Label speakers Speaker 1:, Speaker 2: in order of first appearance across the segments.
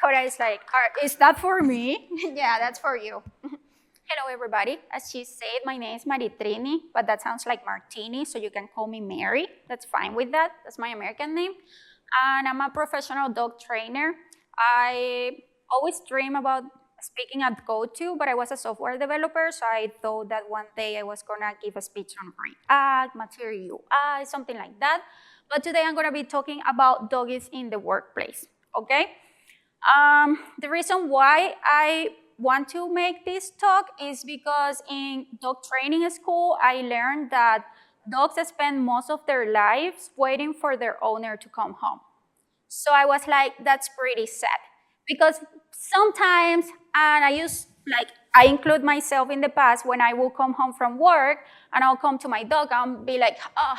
Speaker 1: Cora is like, is that for me? Yeah, that's for you. Hello, everybody. As she said, my name is Marytrini, but that sounds like Martini, so you can call me Mary. That's fine with that. That's my American name. And I'm a professional dog trainer. I always dream about speaking at GOTO, but I was a software developer, so I thought that one day I was gonna give a speech on React, Material UI, something like that. But today I'm gonna be talking about doggies in the workplace, okay? The reason why I want to make this talk is because in dog training school, I learned that dogs spend most of their lives waiting for their owner to come home. So I was like, that's pretty sad. Because sometimes, and I include myself in the past, when I will come home from work and I'll come to my dog and be like, oh,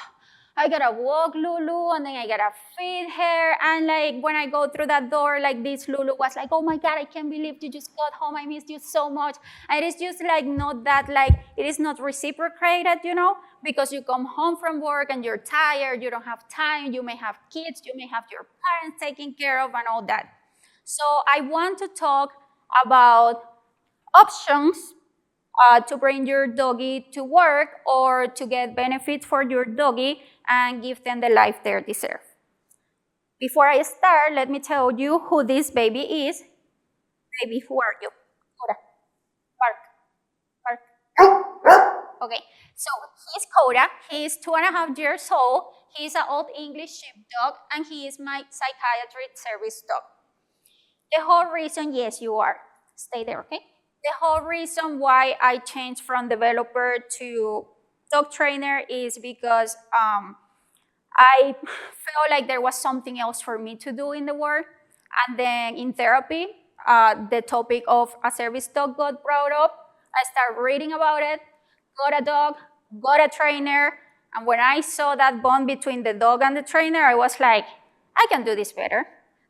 Speaker 1: I gotta walk Lulu and then I gotta feed her. And like when I go through that door, like this Lulu was like, oh my God, I can't believe you just got home. I missed you so much. And it is just like not that, like it is not reciprocated, you know, because you come home from work and you're tired, you don't have time, you may have kids, you may have your parents taken care of and all that. So I want to talk about options to bring your doggy to work or to get benefits for your doggy and give them the life they deserve. Before I start, let me tell you who this baby is. Baby, who are you? Coda. Bark. Okay, so he's Coda. He's 2.5 years old. He's an old English sheepdog, and he is my psychiatry service dog. The whole reason, yes, you are. Stay there, okay? The whole reason why I changed from developer to dog trainer is because I felt like there was something else for me to do in the work. And then in therapy, the topic of a service dog got brought up. I started reading about it, got a dog, got a trainer. And when I saw that bond between the dog and the trainer, I was like, I can do this better.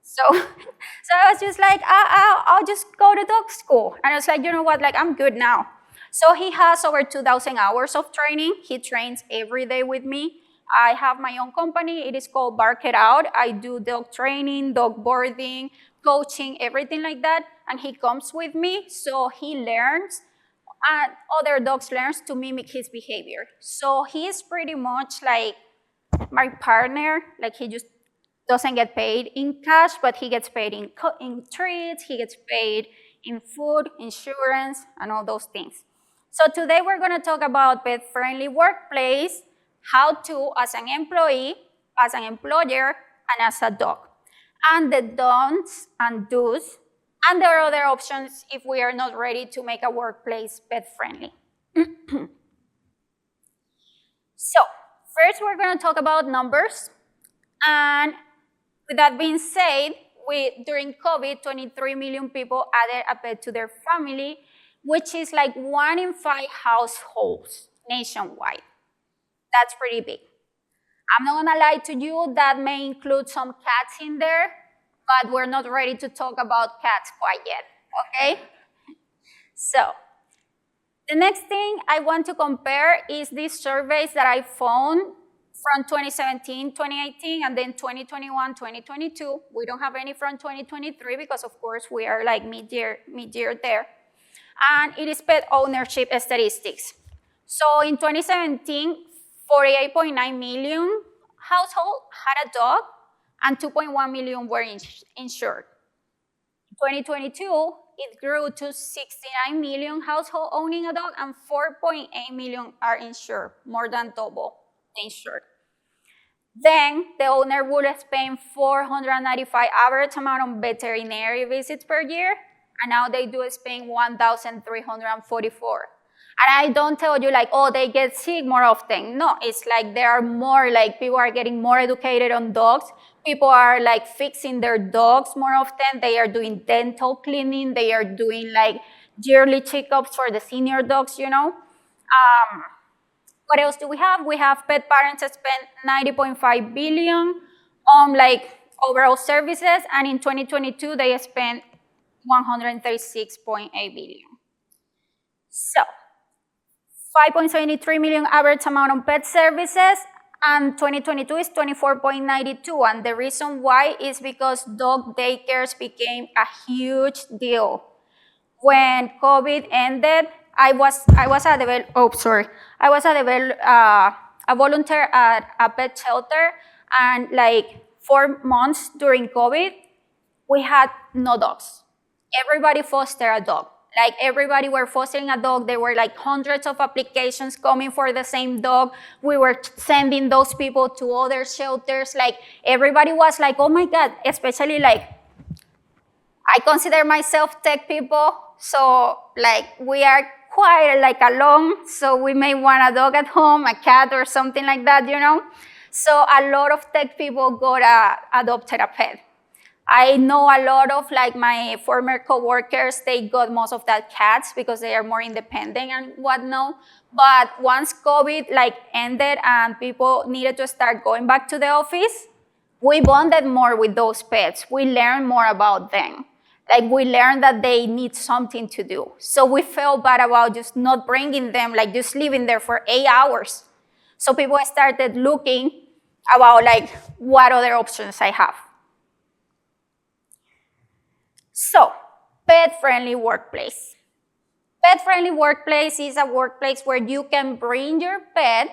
Speaker 1: So I was just like, I'll just go to dog school. And I was like, you know what, like I'm good now. So he has over 2,000 hours of training. He trains every day with me. I have my own company. It is called Bark It Out. I do dog training, dog boarding, coaching, everything like that. And he comes with me, so he learns, and other dogs learn to mimic his behavior. So he is pretty much like my partner. Like he just doesn't get paid in cash, but he gets paid in treats, he gets paid in food, insurance, and all those things. So today we're gonna talk about pet-friendly workplace, how to as an employee, as an employer, and as a dog, and the don'ts and do's, and there are other options if we are not ready to make a workplace pet-friendly. So first we're gonna talk about numbers, and with that being said, during COVID, 23 million people added a pet to their family, which is like 1 in 5 households nationwide. That's pretty big. I'm not gonna lie to you, that may include some cats in there, but we're not ready to talk about cats quite yet, okay? So, the next thing I want to compare is these surveys that I found from 2017, 2018, and then 2021, 2022. We don't have any from 2023 because, of course, we are like mid-year there. And it is pet ownership statistics. So in 2017, 48.9 million households had a dog, and 2.1 million were insured. In 2022, it grew to 69 million households owning a dog, and 4.8 million are insured, more than double the insured. Then the owner would spend 495 average amount on veterinary visits per year, and now they do spend 1,344. And I don't tell you like, oh, they get sick more often. No, it's like there are more, like people are getting more educated on dogs. People are like fixing their dogs more often. They are doing dental cleaning. They are doing like yearly checkups for the senior dogs, you know. What else do we have? We have pet parents that spend 90.5 billion on like overall services, and in 2022 they spent 136.8 billion. So 5.73 million average amount on pet services, and 2022 is 24.92. And the reason why is because dog daycares became a huge deal. When COVID ended, I was a volunteer at a pet shelter, and like 4 months during COVID, we had no dogs. Everybody fostered a dog. Like everybody were fostering a dog. There were like hundreds of applications coming for the same dog. We were sending those people to other shelters. Like everybody was like, oh my God, especially like, I consider myself tech people. So like we are quite like alone. So we may want a dog at home, a cat or something like that, you know? So a lot of tech people adopted a pet. I know a lot of like my former coworkers, they got most of that cats because they are more independent and whatnot. But once COVID like ended and people needed to start going back to the office, we bonded more with those pets. We learned more about them. Like we learned that they need something to do. So we felt bad about just not bringing them, like just leaving there for 8 hours. So people started looking about like what other options I have. So, pet-friendly workplace. Pet-friendly workplace is a workplace where you can bring your pet,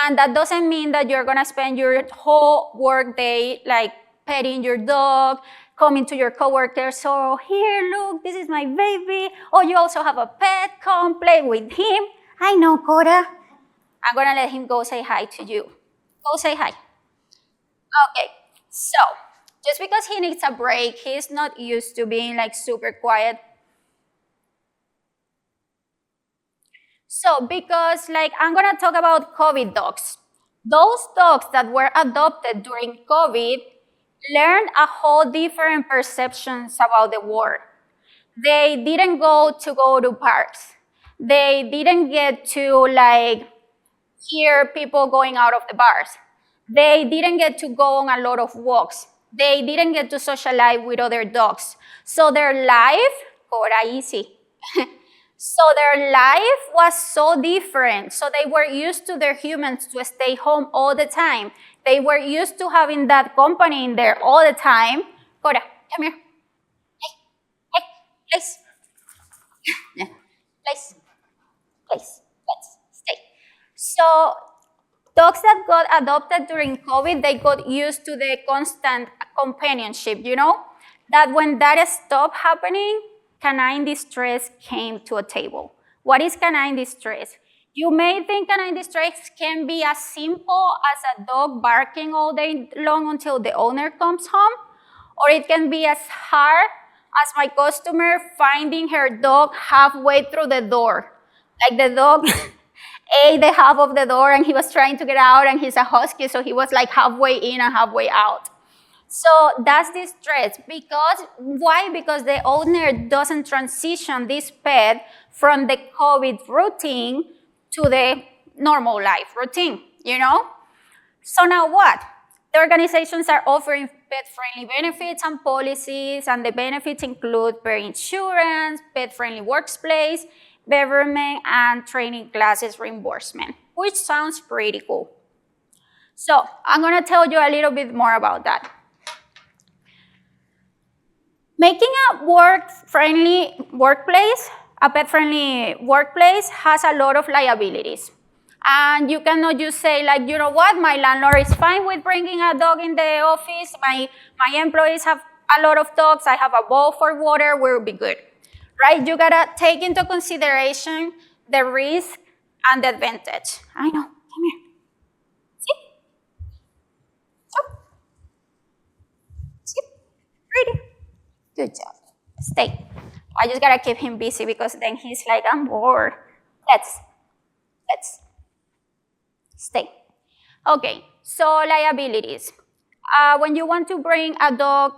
Speaker 1: and that doesn't mean that you're gonna spend your whole workday like petting your dog, coming to your coworkers, so here, look, this is my baby. Oh, you also have a pet, come play with him. I know, Cora. I'm gonna let him go say hi to you. Go say hi. Okay, so, just because he needs a break, he's not used to being like super quiet. So because like I'm gonna talk about COVID dogs. Those dogs that were adopted during COVID learned a whole different perceptions about the world. They didn't go to parks. They didn't get to like hear people going out of the bars. They didn't get to go on a lot of walks. They didn't get to socialize with other dogs. So their life, easy. So their life was so different. So they were used to their humans to stay home all the time. They were used to having that company in there all the time. Cora, come here. Hey, please. Please, let's stay. So dogs that got adopted during COVID, they got used to the constant companionship, you know? That when that stopped happening, canine distress came to a table. What is canine distress? You may think canine distress can be as simple as a dog barking all day long until the owner comes home, or it can be as hard as my customer finding her dog halfway through the door. Like the dog ate the half of the door and he was trying to get out, and he's a husky, so he was like halfway in and halfway out. So that's the stress. Why? Because the owner doesn't transition this pet from the COVID routine to the normal life routine, you know? So now what? The organizations are offering pet-friendly benefits and policies, and the benefits include pet insurance, pet-friendly workplace, betterment, and training classes reimbursement, which sounds pretty cool. So I'm gonna tell you a little bit more about that. Making a pet-friendly workplace has a lot of liabilities. And you cannot just say like, you know what, my landlord is fine with bringing a dog in the office, my employees have a lot of dogs, I have a bowl for water, we'll be good, right? You gotta take into consideration the risk and the advantage. I know, come here. Sit. Sit. Ready. Good job. Stay. I just gotta keep him busy because then he's like, I'm bored. Let's stay. Okay, so liabilities. When you want to bring a dog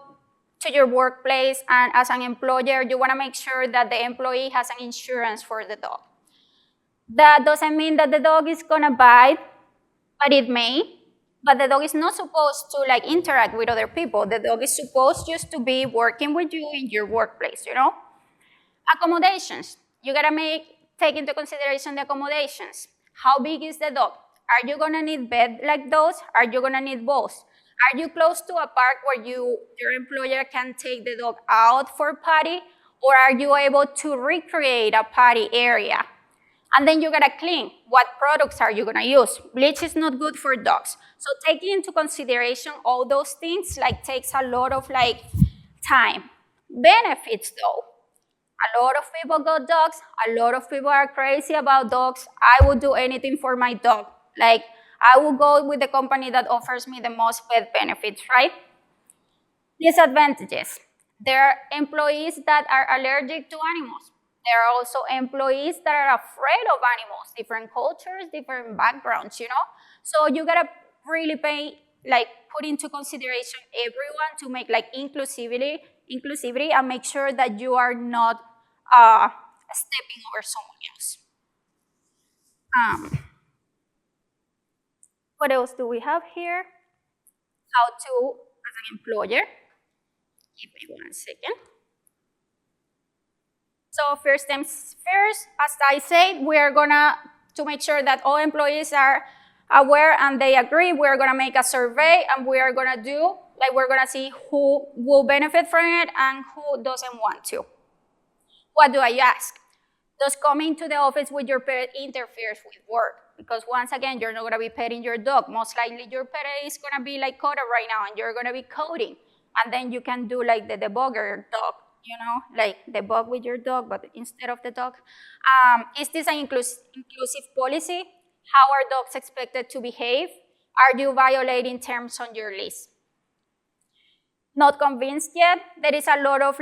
Speaker 1: to your workplace, and as an employer, you wanna make sure that the employee has an insurance for the dog. That doesn't mean that the dog is gonna bite, but it may. But the dog is not supposed to like interact with other people. The dog is supposed just to be working with you in your workplace, you know? Accommodations. You gotta take into consideration the accommodations. How big is the dog? Are you gonna need bed like those? Are you gonna need both? Are you close to a park where your employer can take the dog out for potty? Or are you able to recreate a potty area? And then you gotta clean. What products are you gonna use? Bleach is not good for dogs. So taking into consideration all those things takes a lot of time. Benefits though. A lot of people got dogs. A lot of people are crazy about dogs. I would do anything for my dog. I will go with the company that offers me the most pet benefits, right? Disadvantages. There are employees that are allergic to animals. There are also employees that are afraid of animals, different cultures, different backgrounds, So you gotta really put into consideration everyone to make inclusivity and make sure that you are not stepping over someone else. What else do we have here? How to, as an employer, give me 1 second. So first things first, as I said, we are gonna, to make sure that all employees are aware and they agree, we're gonna make a survey and we are gonna do, we're gonna see who will benefit from it and who doesn't want to. What do I ask? Does coming to the office with your pet interferes with work? Because once again, you're not gonna be petting your dog. Most likely your pet is gonna be coded right now and you're gonna be coding. And then you can do the debugger dog, debug with your dog, but instead of the dog. Is this an inclusive policy? How are dogs expected to behave? Are you violating terms on your lease? Not convinced yet. There is a lot of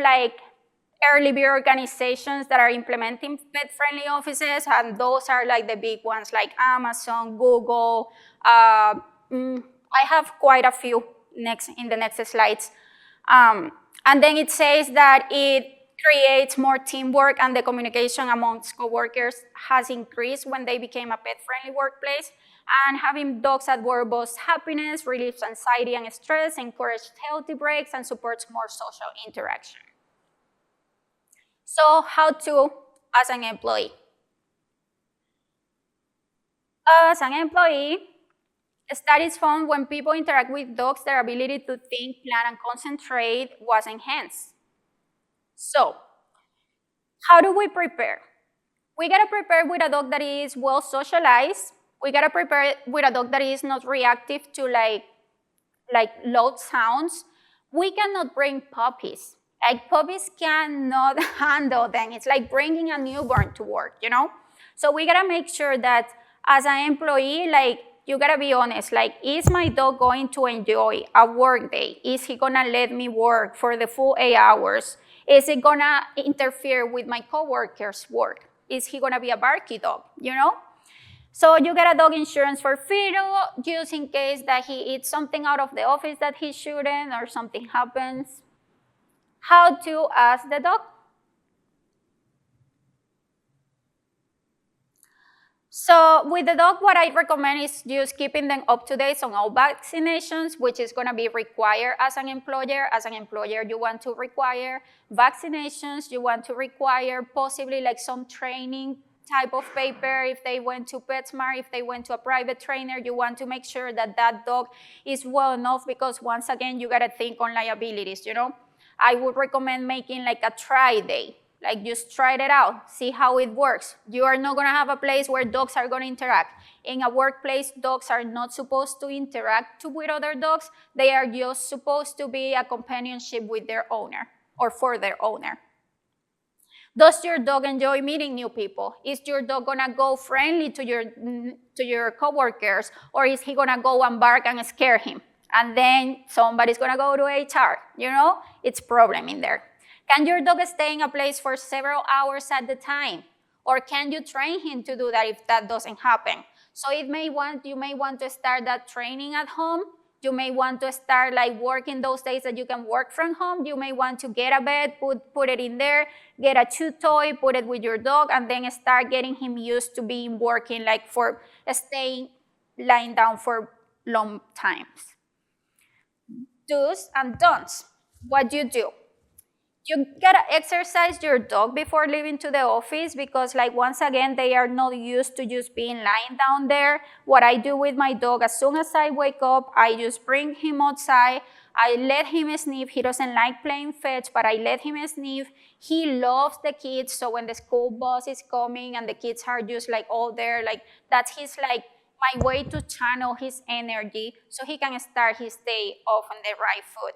Speaker 1: early bird organizations that are implementing pet-friendly offices, and those are the big ones like Amazon, Google. I have quite a few in the next slides. And then it says that it creates more teamwork and the communication amongst coworkers has increased when they became a pet-friendly workplace. And having dogs at work boosts happiness, relieves anxiety and stress, encourages healthy breaks, and supports more social interaction. So how to, as an employee? As an employee, studies found when people interact with dogs, their ability to think, plan, and concentrate was enhanced. So, how do we prepare? We gotta prepare with a dog that is well socialized. We gotta prepare with a dog that is not reactive to loud sounds. We cannot bring puppies. Puppies cannot handle them. It's like bringing a newborn to work, So we gotta make sure that as an employee, you gotta be honest, is my dog going to enjoy a work day? Is he gonna let me work for the full 8 hours? Is it gonna interfere with my coworkers' work? Is he gonna be a barky dog, So you get a dog insurance for Fido, just in case that he eats something out of the office that he shouldn't or something happens. How to ask the dog? So with the dog, what I recommend is just keeping them up to date on all vaccinations, which is gonna be required as an employer. As an employer, you want to require vaccinations, you want to require possibly some training type of paper. If they went to PetSmart, if they went to a private trainer, you want to make sure that that dog is well enough, because once again, you gotta think on liabilities, I would recommend making a try day. Just try it out, see how it works. You are not gonna have a place where dogs are gonna interact. In a workplace, dogs are not supposed to interact with other dogs. They are just supposed to be a companionship with their owner or for their owner. Does your dog enjoy meeting new people? Is your dog gonna go friendly to your coworkers, or is he gonna go and bark and scare him? And then somebody's gonna go to HR, It's a problem in there. Can your dog stay in a place for several hours at the time? Or can you train him to do that if that doesn't happen? So you may want to start that training at home. You may want to start working those days that you can work from home. You may want to get a bed, put it in there, get a chew toy, put it with your dog, and then start getting him used to being working for staying lying down for long times. Do's and don'ts. What do you do? You gotta exercise your dog before leaving to the office because, like, once again, they are not used to just being lying down there. What I do with my dog, as soon as I wake up, I just bring him outside. I let him sniff. He doesn't like playing fetch, but I let him sniff. He loves the kids, so when the school bus is coming and the kids are just like all there, like that's his like my way to channel his energy so he can start his day off on the right foot.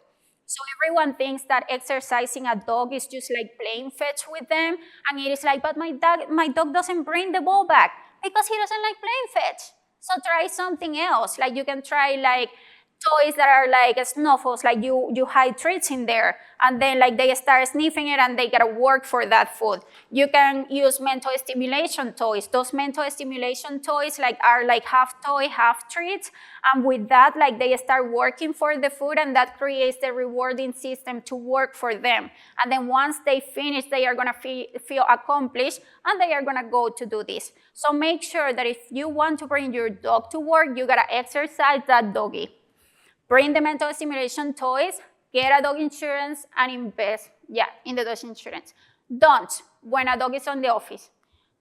Speaker 1: So everyone thinks that exercising a dog is just like playing fetch with them, and it is like, but my dog doesn't bring the ball back because he doesn't like playing fetch. So try something else. Like you can try like toys that are like snuffles, like you hide treats in there, and then like they start sniffing it and they gotta work for that food. You can use mental stimulation toys. Those mental stimulation toys like are like half toy, half treats, and with that like they start working for the food, and that creates the rewarding system to work for them. And then once they finish, they are gonna feel accomplished, and they are gonna go to do this. So make sure that if you want to bring your dog to work, you gotta exercise that doggy. Bring the mental stimulation toys, get a dog insurance, and invest, in the dog insurance. Don't, when a dog is on the office.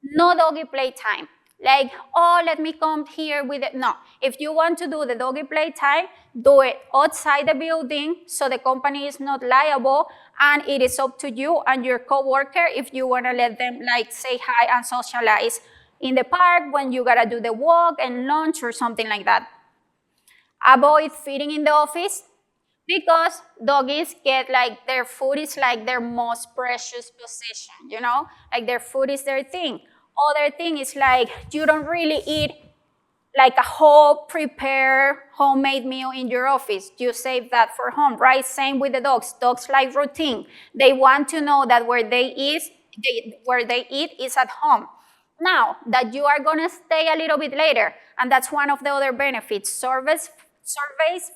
Speaker 1: No doggy play time. Like, oh, let me come here with it. No, if you want to do the doggy play time, do it outside the building so the company is not liable, and it is up to you and your coworker if you want to let them like say hi and socialize in the park when you gotta do the walk and lunch or something like that. Avoid feeding in the office because doggies get like their food is like their most precious possession, you know? Like their food is their thing. Other thing is like you don't really eat like a whole prepared homemade meal in your office. You save that for home, right? Same with the dogs. Dogs like routine. They want to know that where they eat is at home. Now that you are gonna stay a little bit later, and that's one of the other benefits. Surveys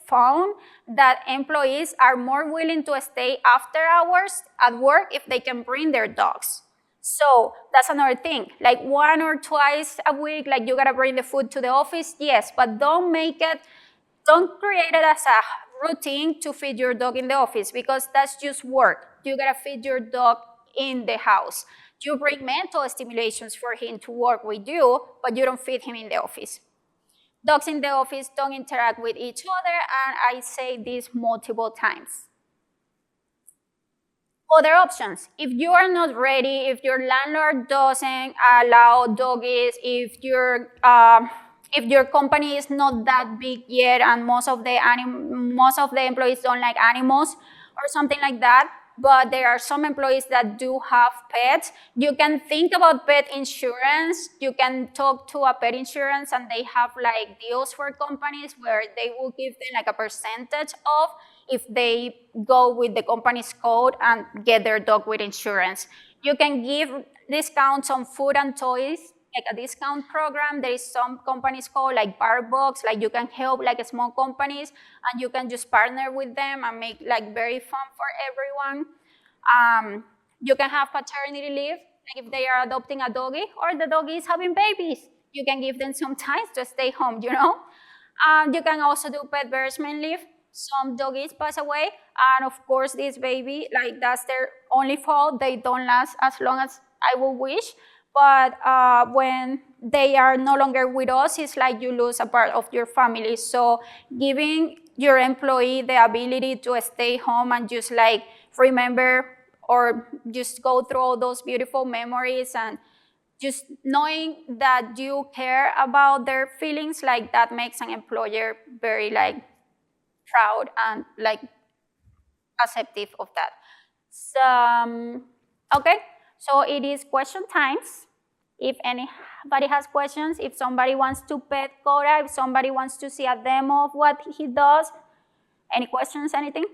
Speaker 1: found that employees are more willing to stay after hours at work if they can bring their dogs. So that's another thing, like 1 or twice a week, like you gotta bring the food to the office, yes, but don't create it as a routine to feed your dog in the office because that's just work. You gotta feed your dog in the house. You bring mental stimulations for him to work with you, but you don't feed him in the office. Dogs in the office don't interact with each other, and I say this multiple times. Other options, if you are not ready, if your landlord doesn't allow doggies, if your company is not that big yet and most of the employees don't like animals or something like that, but there are some employees that do have pets, you can think about pet insurance. You can talk to a pet insurance and they have like deals for companies where they will give them like a percentage off if they go with the company's code and get their dog with insurance. You can give discounts on food and toys, like a discount program. There is some companies called like Bar Box, like you can help like small companies and you can just partner with them and make like very fun for everyone. You can have paternity leave, like if they are adopting a doggy or the doggy is having babies, you can give them some time to stay home, you know? You can also do pet bereavement leave. Some doggies pass away, and of course this baby, like that's their only fault. They don't last as long as I would wish. But when they are no longer with us, it's like you lose a part of your family. So giving your employee the ability to stay home and just like remember or just go through all those beautiful memories and just knowing that you care about their feelings, like that makes an employer very like proud and like acceptive of that. So, okay. So it is question times. If anybody has questions, if somebody wants to pet Cora, if somebody wants to see a demo of what he does, any questions, anything?